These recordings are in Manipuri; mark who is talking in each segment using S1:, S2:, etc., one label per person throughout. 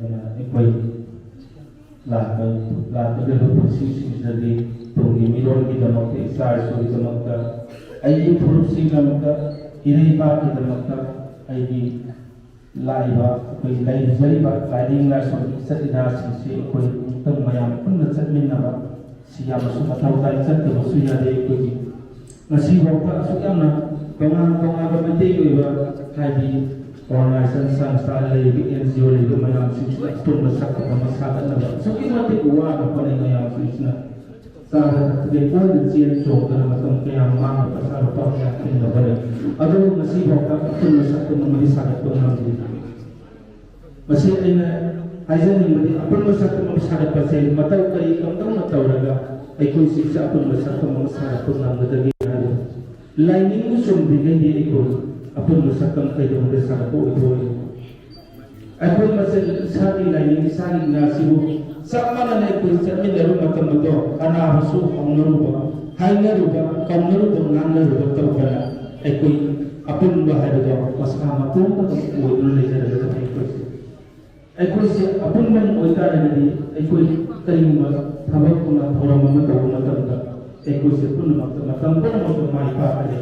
S1: ꯑꯩꯈꯣꯏ ꯂꯥꯛꯀꯗꯕ ꯄꯨꯟꯁꯤꯁꯤꯡꯁꯤꯗꯗꯤ ꯇꯨꯡꯒꯤ ꯃꯤꯔꯣꯜꯒꯤꯗꯃꯛꯇ ꯏꯆꯥ ꯏꯁꯨꯒꯤꯗꯃꯛꯇ ꯑꯩꯒꯤ ꯐꯨꯔꯨꯞꯁꯤꯡꯒꯤꯗꯃꯛꯇ ꯏꯔꯩꯕꯥꯛꯀꯤꯗꯃꯛꯇ ꯑꯩꯒꯤ ꯂꯥꯛꯏꯕ ꯑꯩꯈꯣꯏ ꯂꯩꯖꯔꯤꯕ ꯂꯥꯏꯅꯤꯡ ꯂꯥꯏꯁꯣꯟ ꯏꯆꯠ ꯏꯅꯥꯁꯤꯡꯁꯤ ꯑꯩꯈꯣꯏ ꯑꯃꯨꯛꯇꯪ ꯃꯌꯥꯝ ꯄꯨꯟꯅ ꯆꯠꯃꯤꯟꯅꯕ ꯁꯤ ꯌꯥꯝꯅꯁꯨ ꯃꯊꯧ ꯇꯥꯏ ꯆꯠꯇꯕꯁꯨ ꯌꯥꯗꯦ ꯑꯩꯈꯣꯏꯒꯤ ꯉꯁꯤꯐꯥꯎꯕ ꯑꯁꯨꯛ ꯌꯥꯝꯅ ꯇꯣꯉꯥꯟ ꯇꯣꯉꯥꯟꯕ ꯃꯩꯇꯩ ꯑꯣꯏꯕ ꯍꯥꯏꯗꯤ ꯑꯣꯔꯒꯅꯥꯏꯖꯦꯁꯟ ꯁꯪꯁꯊꯥ ꯂꯩꯔꯤꯕ NGO ꯂꯩꯔꯤꯕ ꯃꯌꯥꯝꯁꯤꯡꯁꯤꯗ ꯑꯄꯨꯟꯕ ꯁꯛꯇꯝ ꯑꯃ ꯁꯥꯒꯠꯅꯕ ꯑꯁꯨꯛꯀꯤ ꯃꯇꯤꯛ ꯋꯥꯅ ꯍꯣꯠꯅꯩ ꯃꯌꯥꯝꯁꯤꯡꯁꯤꯅ ꯆꯥꯕ ꯊꯛꯄꯗꯒꯤ ꯀꯣꯏꯅ ꯆꯦꯟ ꯆꯣꯡꯗꯅ ꯃꯇꯝ ꯀꯌꯥ ꯃꯥꯡꯕ ꯄꯩꯁꯥ ꯂꯨꯄꯥ ꯀꯌꯥ ꯇꯤꯡꯅꯕ ꯂꯩ ꯑꯗꯨꯕꯨ ꯉꯁꯤꯐꯥꯎꯕ ꯑꯄꯨꯟꯕ ꯁꯛꯇꯝ ꯑꯃꯗꯤ ꯁꯥꯒꯠꯄ ꯉꯝꯗ꯭ꯔꯤ ꯃꯁꯤ ꯑꯩꯅ ꯍꯥꯏꯖꯅꯤꯡꯕꯗꯤ ꯑꯄꯨꯟꯕ ꯁꯛꯇꯝ ꯑꯃ ꯁꯥꯒꯠꯄꯁꯦ ꯃꯇꯧ ꯀꯔꯤ ꯀꯝꯗꯧꯅ ꯇꯧꯔꯒ ꯑꯩꯈꯣꯏꯁꯤꯡꯁꯦ ꯑꯄꯨꯟꯕ ꯁꯛꯇꯝ ꯑꯃ ꯁꯥꯒꯠꯄ ꯉꯝꯒꯗꯒꯦ ꯍꯥꯏꯕ ꯂꯥꯏꯅꯤꯡꯕꯨ ꯆꯨꯝꯗ꯭ꯔꯤꯉꯩꯗꯤ ꯑꯩꯈꯣꯏ ꯑꯄꯨꯟꯕ ꯁꯛꯇꯝ ꯀꯩꯗꯧꯅ ꯁꯥꯒꯠꯄ ꯑꯣꯏꯊꯣꯛꯏ ꯑꯩꯈꯣꯏ ꯃꯁꯦꯜ ꯏꯁꯥꯒꯤ ꯂꯥꯏꯅꯤꯡ ꯏꯁꯥꯒꯤ ꯉꯥꯁꯤꯕꯨ ꯆꯞ ꯃꯥꯟꯅꯅ ꯑꯩꯈꯣꯏ ꯆꯠꯃꯤꯟꯅꯕ ꯃꯇꯝ ꯑꯗꯣ ꯑꯅꯥꯕꯁꯨ ꯍꯧꯅꯔꯨꯕ ꯍꯥꯏꯅꯔꯨꯕ ꯀꯧꯅꯔꯨꯕ ꯉꯥꯡꯅꯔꯨꯕ ꯇꯧꯗꯅ ꯑꯩꯈꯣই ꯑꯄꯨꯟꯕ ꯍꯥꯏꯕꯗꯣ ꯃꯁꯥ ꯃꯇꯣꯝꯇ ꯑꯣꯏꯗꯨꯅ ꯂꯩꯖꯔꯒꯗꯕ ꯑꯩꯈꯣꯏꯁꯦ ꯑꯄꯨꯟꯕ ꯑꯣꯏꯇꯥꯔꯒꯗꯤ ꯑꯩꯈꯣই ꯀꯔꯤꯒꯨꯝꯕ ꯊꯕꯛ ꯑꯃ ꯊꯧꯔꯝ ꯑꯃ ꯇꯧꯕ ꯃꯇꯝꯗ ꯑꯩꯈꯣꯏꯁꯦ ꯄꯨꯝꯅꯃꯛꯇ ꯃꯇꯝ ꯄꯨꯝꯅꯃꯛꯇ ꯃꯥꯏ ꯄꯥꯛꯀꯅꯤ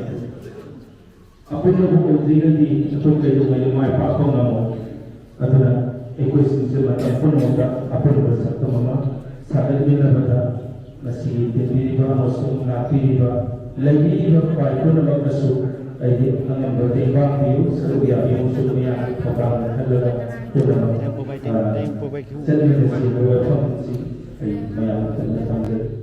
S1: ꯑꯄꯨꯟꯕꯕꯨ ꯑꯣꯏꯗ꯭ꯔꯤꯉꯩꯗꯤ ꯑꯩꯈꯣꯏ ꯀꯩꯗꯧꯉꯩꯗ ꯃꯥꯏ ꯄꯥꯛꯄ ꯉꯝꯃꯣꯏ ꯑꯗꯨꯅ ꯑꯩꯈꯣꯏꯁꯤꯡꯁꯦ ꯃꯇꯝ ꯄꯨꯝꯅꯃꯛꯇ ꯑꯄꯨꯟꯕ ꯁꯛꯇꯝ ꯑꯃ ꯁꯥꯒꯠꯃꯤꯟꯅꯕꯗ ꯃꯁꯤꯒꯤ ꯇꯦꯟꯕꯤꯔꯤꯕ ꯑꯃꯁꯨꯡ ꯉꯥꯛꯄꯤꯔꯤꯕ ꯂꯩꯕꯤꯔꯤꯕ ꯈ꯭ꯋꯥꯏ ꯄꯨꯝꯅꯃꯛꯅꯁꯨ ꯑꯩꯒꯤ ꯑꯉꯝꯕ ꯇꯦꯡꯕꯥꯡ ꯄꯤꯌꯨ ꯁꯔꯨꯛ ꯌꯥꯕꯤꯌꯨ ꯃꯌꯥꯝꯒꯤ ꯊꯧꯗꯥꯡ ꯈꯜꯂꯒ ꯄꯨꯝꯅꯃꯛ ꯆꯠꯃꯤꯟꯅꯁꯤ ꯋꯥꯐꯝꯁꯤ ꯑꯩ ꯃꯌꯥꯝ ꯊꯝꯖꯔꯤ